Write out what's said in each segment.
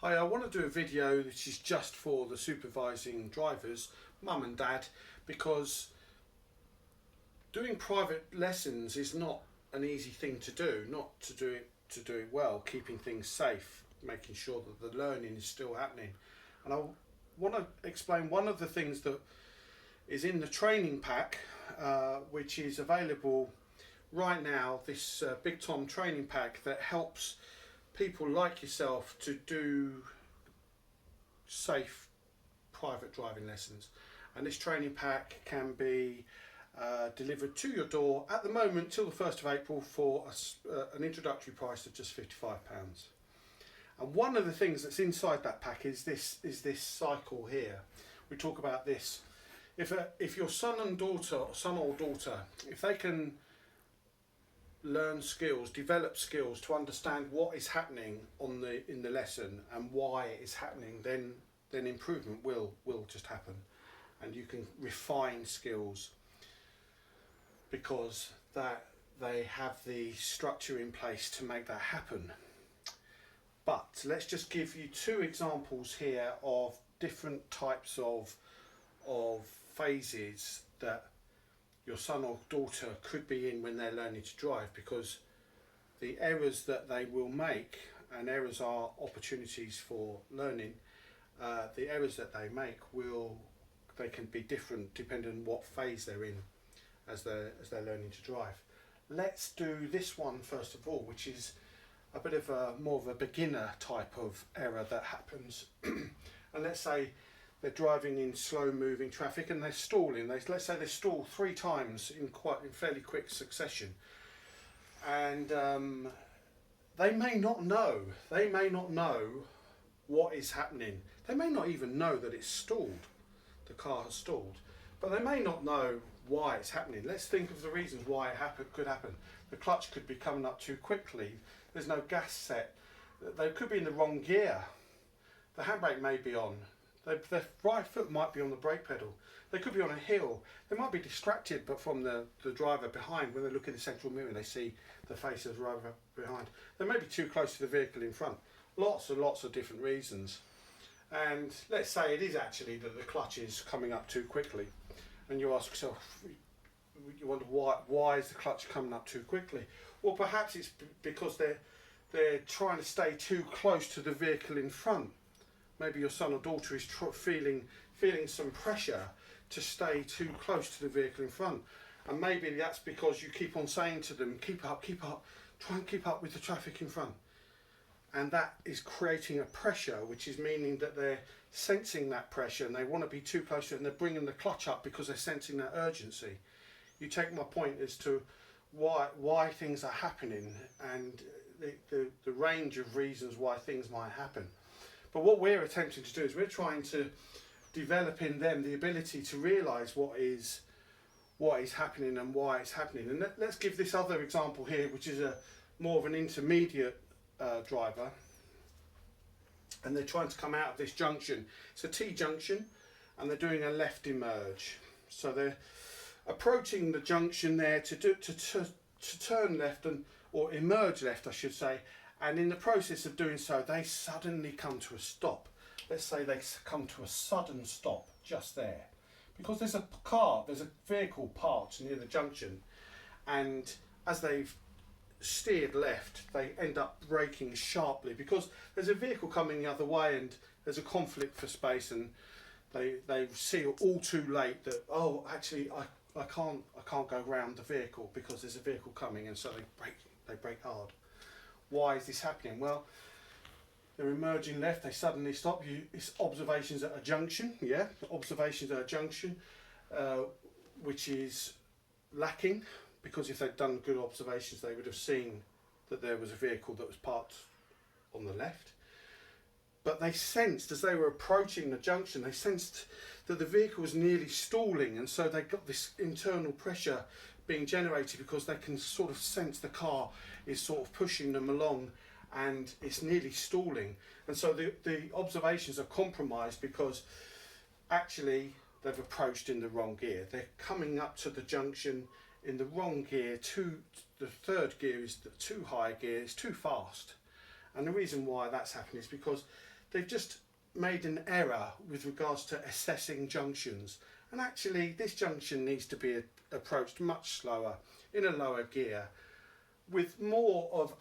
Hi, I want to do a video which is just for the supervising drivers, mum and dad, because doing private lessons is not an easy thing to do, not to do it well, keeping things safe, making sure that the learning is still happening. And I want to explain one of the things that is in the training pack, which is available right now, this Big Tom training pack that helps people like yourself to do safe private driving lessons. And this training pack can be delivered to your door at the moment till the 1st of April for an introductory price of just £55. And one of the things that's inside that pack is this cycle here. We talk about this. If your son or daughter, if they can learn skills, develop skills to understand what is happening in the lesson and why it is happening, then improvement will just happen, and you can refine skills because they have the structure in place to make that happen. But let's just give you two examples here of different types of phases that your son or daughter could be in when they're learning to drive, because the errors that they will make, and errors are opportunities for learning, the errors that they make they can be different depending on what phase they're in as they're learning to drive. Let's do this one first of all, which is a bit of more of a beginner type of error that happens. And let's say they're driving in slow moving traffic and they're stalling. Let's say they stall 3 times in fairly quick succession, and they may not know what is happening. They may not even know that it's stalled, the car has stalled, but they may not know why it's happening. Let's think of the reasons why it could happen. The clutch could be coming up too quickly, there's no gas set, they could be in the wrong gear, the handbrake may be on, their right foot might be on the brake pedal, they could be on a hill, they might be distracted but from the driver behind. When they look in the central mirror and they see the face of the driver behind, they may be too close to the vehicle in front. Lots of different reasons. And let's say it is actually that the clutch is coming up too quickly, and you ask yourself, you wonder why is the clutch coming up too quickly? Well, perhaps it's because they're trying to stay too close to the vehicle in front. Maybe your son or daughter is feeling some pressure to stay too close to the vehicle in front, and maybe that's because you keep on saying to them, keep up, try and keep up with the traffic in front, and that is creating a pressure, which is meaning that they're sensing that pressure and they want to be too close to it, and they're bringing the clutch up because they're sensing that urgency. You take my point as to why things are happening and the range of reasons why things might happen. But what we're attempting to do is we're trying to develop in them the ability to realise what is happening and why it's happening. And let's give this other example here, which is more of an intermediate driver, and they're trying to come out of this junction. It's a T junction and they're doing a left emerge. So they're approaching the junction there to turn left, or emerge left I should say, and in the process of doing so they suddenly come to a stop. Let's say they come to a sudden stop just there because there's a vehicle parked near the junction, and as they've steered left they end up braking sharply because there's a vehicle coming the other way and there's a conflict for space, and they see all too late that, oh, actually I can't go round the vehicle because there's a vehicle coming, and so they brake hard. Why is this happening? Well, they're emerging left, they suddenly stop. It's observations at a junction, observations at a junction, which is lacking, because if they'd done good observations they would have seen that there was a vehicle that was parked on the left. But they sensed, as they were approaching the junction, they sensed that the vehicle was nearly stalling, and so they got this internal pressure being generated because they can sort of sense the car is sort of pushing them along and it's nearly stalling. And so the observations are compromised because actually they've approached in the wrong gear. They're coming up to the junction in the wrong gear. The third gear is too high gear, it's too fast. And the reason why that's happening is because they've just made an error with regards to assessing junctions, and actually this junction needs to be approached much slower in a lower gear with more of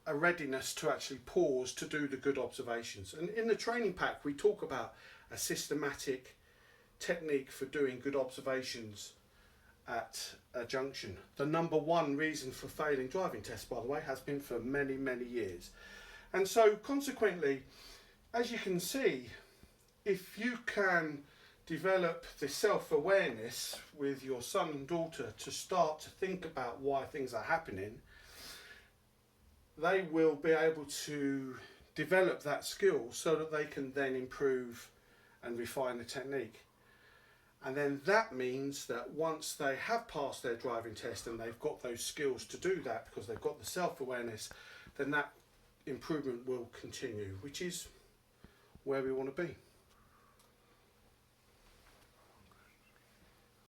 a readiness to actually pause to do the good observations. And in the training pack we talk about a systematic technique for doing good observations at a junction. The number one reason for failing driving tests, by the way, has been for many years. And so consequently, as you can see, if you can develop the self-awareness with your son and daughter to start to think about why things are happening, they will be able to develop that skill so that they can then improve and refine the technique. And then that means that once they have passed their driving test and they've got those skills to do that because they've got the self-awareness, then that improvement will continue, which is where we want to be.